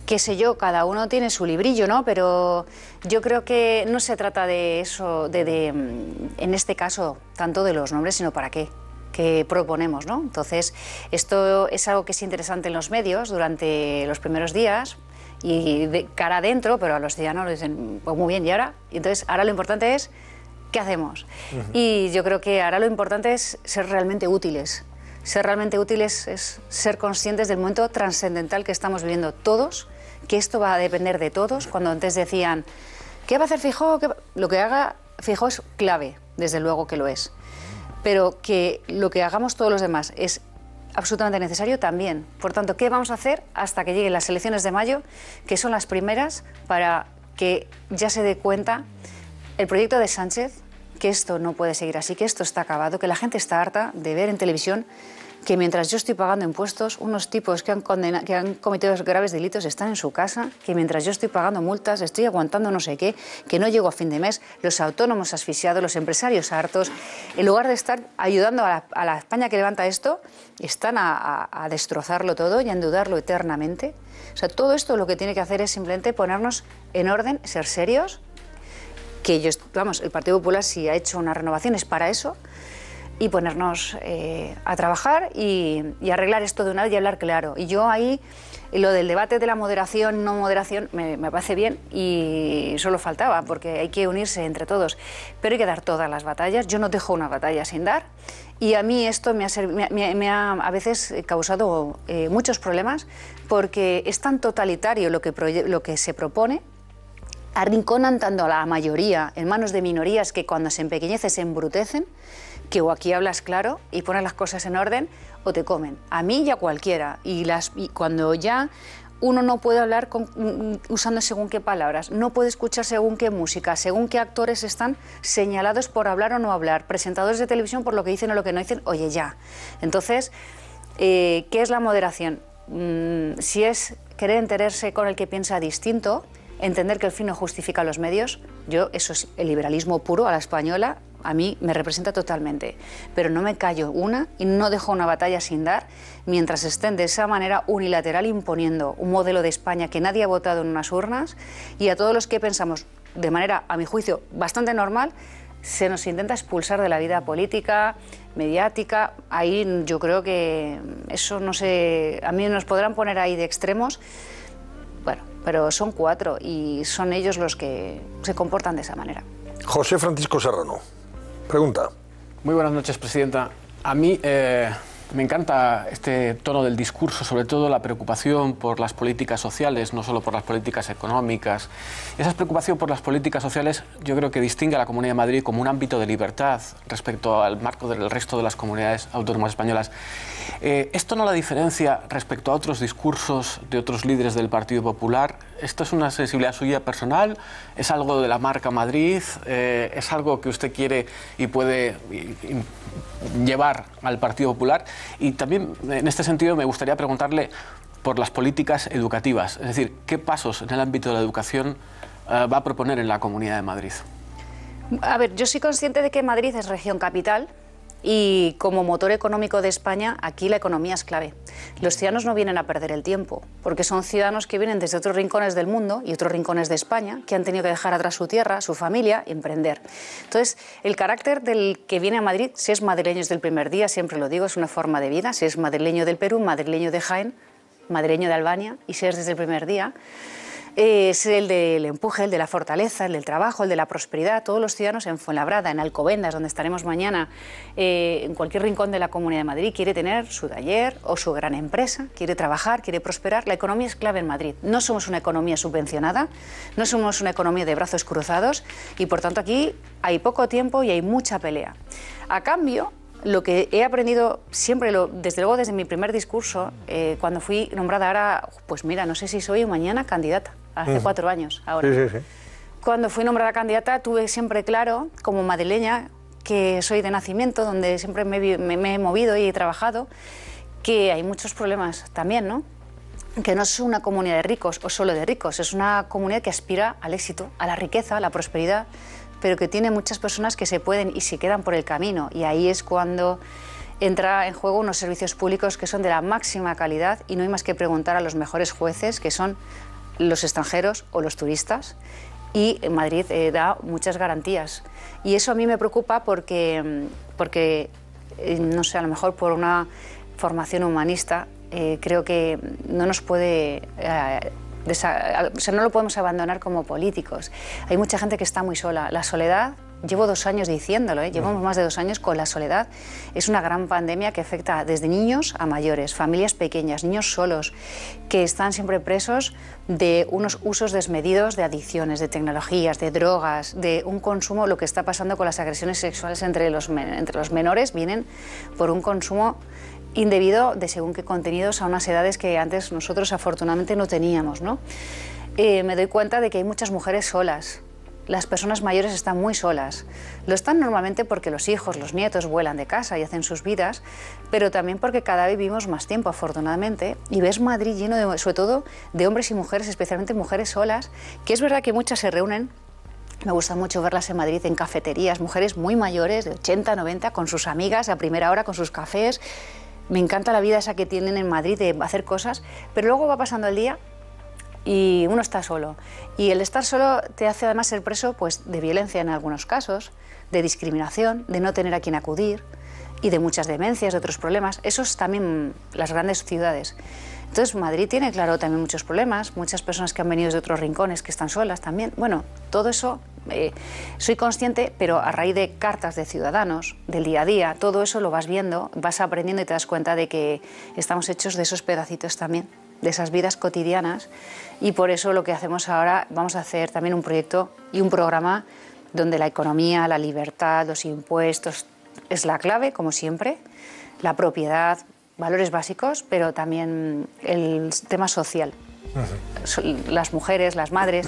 qué sé yo, cada uno tiene su librillo, ¿no? Pero yo creo que no se trata de eso, en este caso, tanto de los nombres, sino para qué proponemos, ¿no? Entonces, esto es algo que es interesante en los medios durante los primeros días y de cara adentro, pero a los ciudadanos les dicen, pues muy bien, ¿y ahora? Y entonces, ahora lo importante es, ¿qué hacemos? Y yo creo que ahora lo importante es ser realmente útiles. Ser realmente útiles es ser conscientes del momento trascendental que estamos viviendo todos, que esto va a depender de todos. Cuando antes decían, ¿qué va a hacer Feijóo? Lo que haga Feijóo es clave, desde luego que lo es. Pero que lo que hagamos todos los demás es absolutamente necesario también. Por tanto, ¿qué vamos a hacer hasta que lleguen las elecciones de mayo, que son las primeras para que ya se dé cuenta el proyecto de Sánchez, que esto no puede seguir así, que esto está acabado, que la gente está harta de ver en televisión que mientras yo estoy pagando impuestos, unos tipos que han cometido graves delitos están en su casa, que mientras yo estoy pagando multas, estoy aguantando no sé qué, que no llego a fin de mes, los autónomos asfixiados, los empresarios hartos, en lugar de estar ayudando a la España que levanta esto, están a destrozarlo todo y a endeudarlo eternamente. O sea, todo esto lo que tiene que hacer es simplemente ponernos en orden, ser serios, que el Partido Popular sí ha hecho unas renovaciones para eso, y ponernos a trabajar y arreglar esto de una vez y hablar claro. Y yo ahí, lo del debate de la moderación, no moderación, me parece bien y solo faltaba, porque hay que unirse entre todos. Pero hay que dar todas las batallas. Yo no dejo una batalla sin dar. Y a mí esto me ha a veces causado muchos problemas, porque es tan totalitario lo que se propone, arrinconan tanto a la mayoría en manos de minorías que cuando se empequeñece se embrutecen, que o aquí hablas claro y pones las cosas en orden o te comen. A mí y a cualquiera. Y cuando ya uno no puede hablar usando según qué palabras, no puede escuchar según qué música, según qué actores están señalados por hablar o no hablar, presentadores de televisión por lo que dicen o lo que no dicen, oye ya. Entonces, ¿Qué es la moderación? Si es querer entenderse con el que piensa distinto, entender que el fin no justifica los medios, eso es el liberalismo puro a la española, a mí me representa totalmente. Pero no me callo y no dejo una batalla sin dar mientras estén de esa manera unilateral imponiendo un modelo de España que nadie ha votado en unas urnas, y a todos los que pensamos de manera, a mi juicio, bastante normal, se nos intenta expulsar de la vida política, mediática. Ahí yo creo que eso no sé, a mí nos podrán poner ahí de extremos, bueno, pero son 4 y son ellos los que se comportan de esa manera. José Francisco Serrano, pregunta. Muy buenas noches, presidenta. A mí me encanta este tono del discurso, sobre todo la preocupación por las políticas sociales, no solo por las políticas económicas. Esa preocupación por las políticas sociales yo creo que distingue a la Comunidad de Madrid como un ámbito de libertad respecto al marco del resto de las comunidades autónomas españolas. ¿Esto no la diferencia respecto a otros discursos de otros líderes del Partido Popular? ¿Esto es una sensibilidad suya personal? ¿Es algo de la marca Madrid? ¿Es algo que usted quiere y puede llevar al Partido Popular? Y también, en este sentido, me gustaría preguntarle por las políticas educativas. Es decir, ¿qué pasos en el ámbito de la educación va a proponer en la Comunidad de Madrid? A ver, yo soy consciente de que Madrid es región capital y como motor económico de España, aquí la economía es clave. Los ciudadanos no vienen a perder el tiempo, porque son ciudadanos que vienen desde otros rincones del mundo y otros rincones de España, que han tenido que dejar atrás su tierra, su familia y emprender. Entonces, el carácter del que viene a Madrid, si es madrileño desde el primer día, siempre lo digo, es una forma de vida. Si es madrileño del Perú, madrileño de Jaén, madrileño de Albania, y si es desde el primer día, es el del empuje, el de la fortaleza, el del trabajo, el de la prosperidad. Todos los ciudadanos en Fuenlabrada, en Alcobendas, donde estaremos mañana, en cualquier rincón de la Comunidad de Madrid, quiere tener su taller o su gran empresa, quiere trabajar, quiere prosperar. La economía es clave en Madrid. No somos una economía subvencionada, no somos una economía de brazos cruzados y, por tanto, aquí hay poco tiempo y hay mucha pelea. A cambio, lo que he aprendido siempre, desde luego desde mi primer discurso, cuando fui nombrada ahora, pues mira, no sé si soy mañana candidata, hace 4 años ahora. Sí. Cuando fui nombrada candidata tuve siempre claro, como madrileña, que soy de nacimiento, donde siempre me he movido y he trabajado, que hay muchos problemas también, ¿no? Que no es una comunidad de ricos o solo de ricos, es una comunidad que aspira al éxito, a la riqueza, a la prosperidad, pero que tiene muchas personas que se pueden y se quedan por el camino, y ahí es cuando entra en juego unos servicios públicos que son de la máxima calidad, y no hay más que preguntar a los mejores jueces, que son los extranjeros o los turistas, y Madrid da muchas garantías. Y eso a mí me preocupa porque no sé, a lo mejor por una formación humanista, creo que no nos puede... o sea, no lo podemos abandonar como políticos. Hay mucha gente que está muy sola. La soledad, llevo 2 años diciéndolo, llevamos más de 2 años con la soledad. Es una gran pandemia que afecta desde niños a mayores, familias pequeñas, niños solos, que están siempre presos de unos usos desmedidos de adicciones, de tecnologías, de drogas, de un consumo. Lo que está pasando con las agresiones sexuales entre los menores vienen por un consumo indebido de según qué contenidos a unas edades que antes nosotros afortunadamente no teníamos, ¿no? Me doy cuenta de que hay muchas mujeres solas. Las personas mayores están muy solas. Lo están normalmente porque los hijos, los nietos vuelan de casa y hacen sus vidas, pero también porque cada vez vivimos más tiempo, afortunadamente, y ves Madrid lleno, sobre todo, de hombres y mujeres, especialmente mujeres solas, que es verdad que muchas se reúnen. Me gusta mucho verlas en Madrid en cafeterías, mujeres muy mayores, de 80, 90, con sus amigas a primera hora, con sus cafés. Me encanta la vida esa que tienen en Madrid de hacer cosas, pero luego va pasando el día y uno está solo. Y el estar solo te hace además ser preso, pues, de violencia en algunos casos, de discriminación, de no tener a quien acudir y de muchas demencias, de otros problemas. Eso es también las grandes ciudades. Entonces Madrid tiene, claro, también muchos problemas, muchas personas que han venido de otros rincones que están solas también. Bueno, todo eso soy consciente, pero a raíz de cartas de ciudadanos, del día a día, todo eso lo vas viendo, vas aprendiendo y te das cuenta de que estamos hechos de esos pedacitos también, de esas vidas cotidianas, y por eso lo que hacemos ahora, vamos a hacer también un proyecto y un programa donde la economía, la libertad, los impuestos es la clave, como siempre, la propiedad, valores básicos, pero también el tema social. Las mujeres, las madres,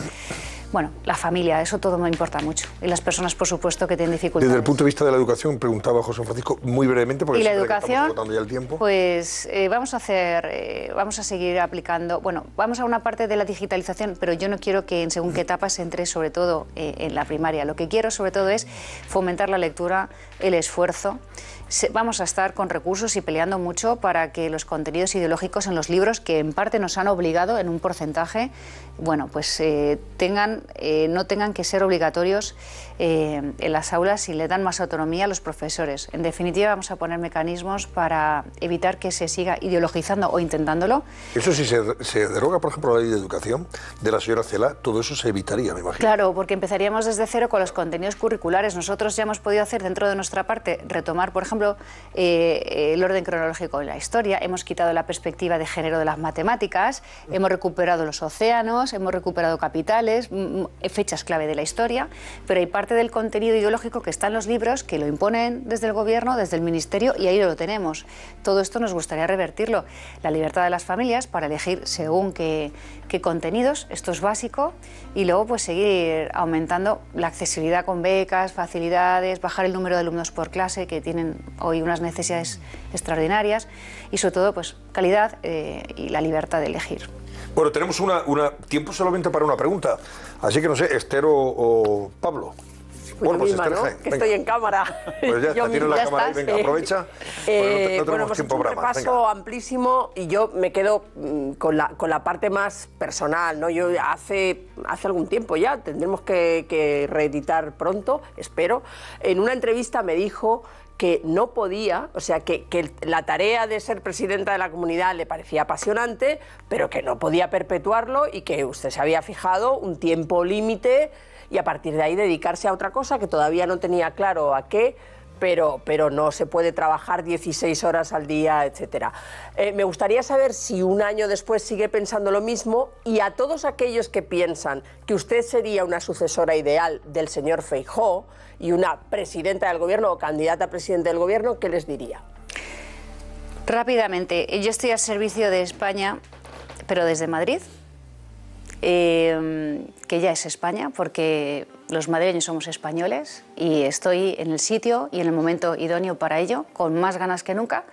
bueno, la familia, eso todo me importa mucho. Y las personas, por supuesto, que tienen dificultades. Desde el punto de vista de la educación, preguntaba José Francisco, muy brevemente, porque y la educación, estamos agotando ya el tiempo. Pues vamos a seguir aplicando, bueno, vamos a una parte de la digitalización, pero yo no quiero que en según qué etapas se entre, sobre todo en la primaria. Lo que quiero, sobre todo, es fomentar la lectura, el esfuerzo. Vamos a estar con recursos y peleando mucho para que los contenidos ideológicos en los libros, que en parte nos han obligado en un porcentaje, bueno, pues no tengan que ser obligatorios en las aulas y le dan más autonomía a los profesores. En definitiva, vamos a poner mecanismos para evitar que se siga ideologizando o intentándolo. Eso si se deroga, por ejemplo, la ley de educación de la señora Celaá, todo eso se evitaría, me imagino. Claro, porque empezaríamos desde cero con los contenidos curriculares. Nosotros ya hemos podido hacer dentro de nuestra parte, retomar, por ejemplo, el orden cronológico de la historia, hemos quitado la perspectiva de género de las matemáticas, hemos recuperado los océanos, hemos recuperado capitales, fechas clave de la historia, pero hay parte del contenido ideológico que está en los libros, que lo imponen desde el gobierno, desde el ministerio, y ahí lo tenemos. Todo esto nos gustaría revertirlo. La libertad de las familias para elegir según qué contenidos, esto es básico, y luego pues seguir aumentando la accesibilidad con becas, facilidades, bajar el número de alumnos por clase, que tienen hoy unas necesidades extraordinarias, y sobre todo pues calidad y la libertad de elegir. Bueno, tenemos tiempo solamente para una pregunta, así que no sé, Esther o Pablo. Bueno, pues misma, Esther, ¿no? Que estoy en cámara. Pues ya está, tienes la cámara ahí, venga, aprovecha. No tenemos pues tiempo un para más. repaso amplísimo y yo me quedo con la parte más personal, ¿no? Yo hace algún tiempo ya, tendremos que reeditar pronto, espero. En una entrevista me dijo que no podía, o sea, que la tarea de ser presidenta de la comunidad le parecía apasionante, pero que no podía perpetuarlo y que usted se había fijado un tiempo límite y a partir de ahí dedicarse a otra cosa que todavía no tenía claro a qué, pero no se puede trabajar 16 horas al día, etcétera. Me gustaría saber si un año después sigue pensando lo mismo, y a todos aquellos que piensan que usted sería una sucesora ideal del señor Feijóo y una presidenta del gobierno o candidata a presidente del gobierno, ¿qué les diría? Rápidamente, yo estoy al servicio de España, pero desde Madrid. Que ya es España, porque los madrileños somos españoles y estoy en el sitio y en el momento idóneo para ello, con más ganas que nunca,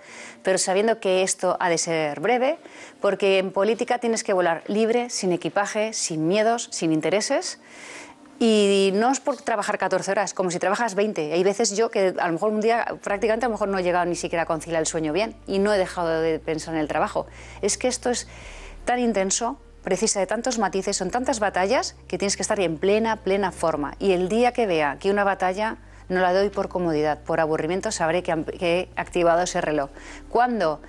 pero sabiendo que esto ha de ser breve, porque en política tienes que volar libre, sin equipaje, sin miedos, sin intereses. Y no es por trabajar 14 horas, como si trabajas 20. Hay veces yo que a lo mejor un día prácticamente a lo mejor no he llegado ni siquiera a conciliar el sueño bien y no he dejado de pensar en el trabajo. Es que esto es tan intenso, precisa de tantos matices, son tantas batallas que tienes que estar en plena forma. Y el día que vea que una batalla no la doy por comodidad, por aburrimiento, sabré que he activado ese reloj. ¿Cuándo?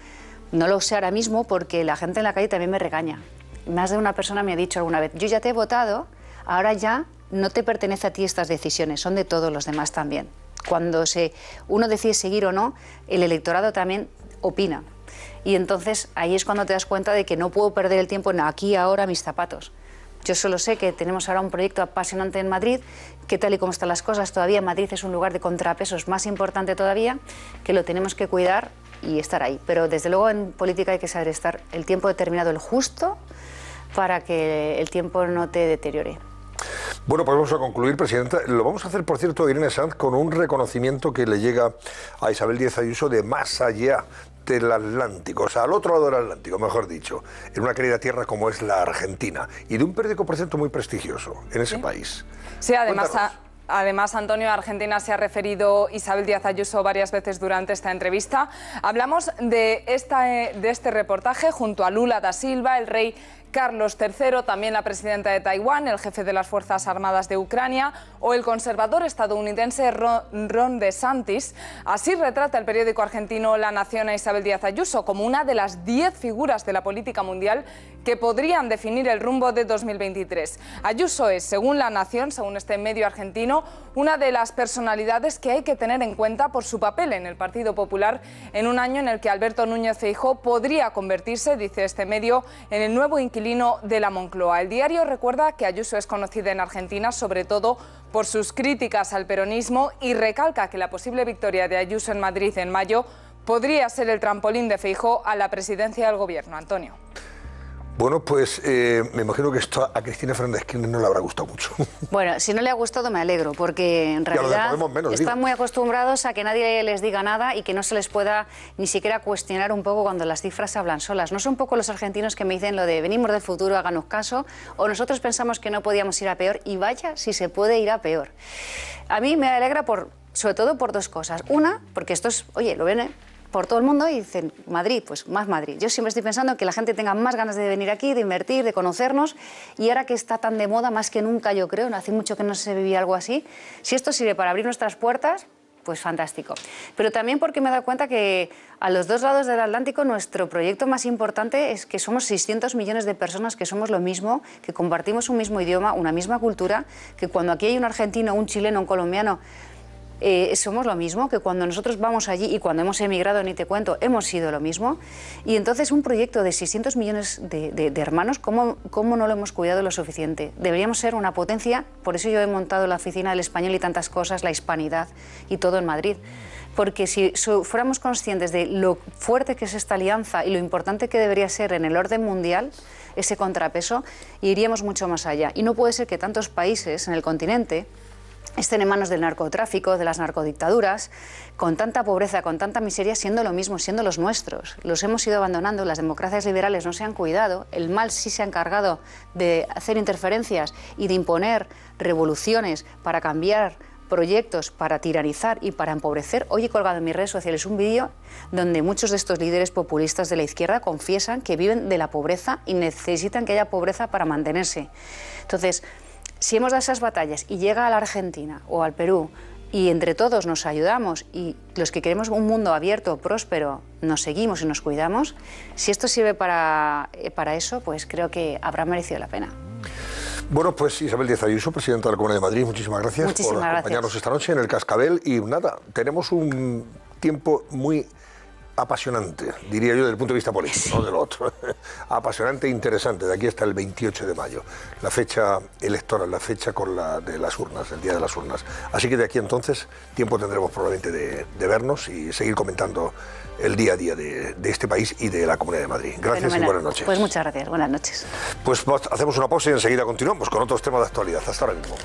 No lo sé ahora mismo, porque la gente en la calle también me regaña. Más de una persona me ha dicho alguna vez, yo ya te he votado, ahora ya no te pertenece a ti estas decisiones, son de todos los demás también. Cuando uno decide seguir o no, el electorado también opina. Y entonces ahí es cuando te das cuenta de que no puedo perder el tiempo en aquí, ahora, mis zapatos. Yo solo sé que tenemos ahora un proyecto apasionante en Madrid, que tal y como están las cosas, todavía Madrid es un lugar de contrapesos más importante todavía, que lo tenemos que cuidar y estar ahí. Pero desde luego en política hay que saber estar el tiempo determinado, el justo, para que el tiempo no te deteriore. Bueno, pues vamos a concluir, Presidenta. Lo vamos a hacer, por cierto, Irene Sanz, con un reconocimiento que le llega a Isabel Díaz Ayuso de más allá del Atlántico, o sea, al otro lado del Atlántico, mejor dicho, en una querida tierra como es la Argentina, y de un periódico, por cierto, muy prestigioso en ese país. Sí, además, Antonio, a Argentina se ha referido Isabel Díaz Ayuso varias veces durante esta entrevista. Hablamos de este reportaje junto a Lula da Silva, el rey Carlos III, también la presidenta de Taiwán, el jefe de las Fuerzas Armadas de Ucrania o el conservador estadounidense Ron DeSantis. Así retrata el periódico argentino La Nación a Isabel Díaz Ayuso como una de las 10 figuras de la política mundial que podrían definir el rumbo de 2023. Ayuso es, según La Nación, según este medio argentino, una de las personalidades que hay que tener en cuenta por su papel en el Partido Popular en un año en el que Alberto Núñez Feijóo podría convertirse, dice este medio, en el nuevo inquilino de la Moncloa. El diario recuerda que Ayuso es conocida en Argentina sobre todo por sus críticas al peronismo y recalca que la posible victoria de Ayuso en Madrid en mayo podría ser el trampolín de Feijóo a la presidencia del gobierno. Antonio. Bueno, pues me imagino que esto a Cristina Fernández Kirchner no le habrá gustado mucho. Bueno, si no le ha gustado me alegro, porque en realidad están muy acostumbrados a que nadie les diga nada y que no se les pueda ni siquiera cuestionar un poco cuando las cifras hablan solas. No son un poco los argentinos que me dicen lo de venimos del futuro, háganos caso, o nosotros pensamos que no podíamos ir a peor, y vaya si se puede ir a peor. A mí me alegra sobre todo por dos cosas. Una, porque esto es, oye, lo ven por todo el mundo y dicen Madrid, pues más Madrid. Yo siempre estoy pensando en que la gente tenga más ganas de venir aquí, de invertir, de conocernos, y ahora que está tan de moda, más que nunca yo creo, hace mucho que no se vivía algo así, si esto sirve para abrir nuestras puertas, pues fantástico. Pero también porque me he dado cuenta que a los dos lados del Atlántico nuestro proyecto más importante es que somos 600 millones de personas que somos lo mismo, que compartimos un mismo idioma, una misma cultura, que cuando aquí hay un argentino, un chileno, un colombiano, somos lo mismo, que cuando nosotros vamos allí y cuando hemos emigrado, ni te cuento, hemos sido lo mismo. Y entonces un proyecto de 600 millones de hermanos, ¿cómo no lo hemos cuidado lo suficiente? Deberíamos ser una potencia, por eso yo he montado la oficina del español y tantas cosas, la hispanidad y todo en Madrid. Porque si fuéramos conscientes de lo fuerte que es esta alianza y lo importante que debería ser en el orden mundial, ese contrapeso, iríamos mucho más allá. Y no puede ser que tantos países en el continente estén en manos del narcotráfico, de las narcodictaduras, con tanta pobreza, con tanta miseria, siendo lo mismo, siendo los nuestros. Los hemos ido abandonando, las democracias liberales no se han cuidado, el mal sí se ha encargado de hacer interferencias y de imponer revoluciones para cambiar proyectos, para tiranizar y para empobrecer. Hoy he colgado en mis redes sociales un vídeo donde muchos de estos líderes populistas de la izquierda confiesan que viven de la pobreza y necesitan que haya pobreza para mantenerse. Entonces, si hemos dado esas batallas y llega a la Argentina o al Perú y entre todos nos ayudamos y los que queremos un mundo abierto, próspero, nos seguimos y nos cuidamos, si esto sirve para eso, pues creo que habrá merecido la pena. Bueno, pues Isabel Díaz Ayuso, presidenta de la Comunidad de Madrid, muchísimas gracias por acompañarnos esta noche en el Cascabel. Y nada, tenemos un tiempo muy apasionante, diría yo, desde el punto de vista político, no del otro. Apasionante e interesante, de aquí hasta el 28 de mayo, la fecha electoral, la fecha de las urnas, el día de las urnas. Así que de aquí entonces, tiempo tendremos probablemente de vernos y seguir comentando el día a día de este país y de la Comunidad de Madrid. Gracias y buenas noches. Pues muchas gracias, buenas noches. Pues hacemos una pausa y enseguida continuamos con otros temas de actualidad. Hasta ahora mismo.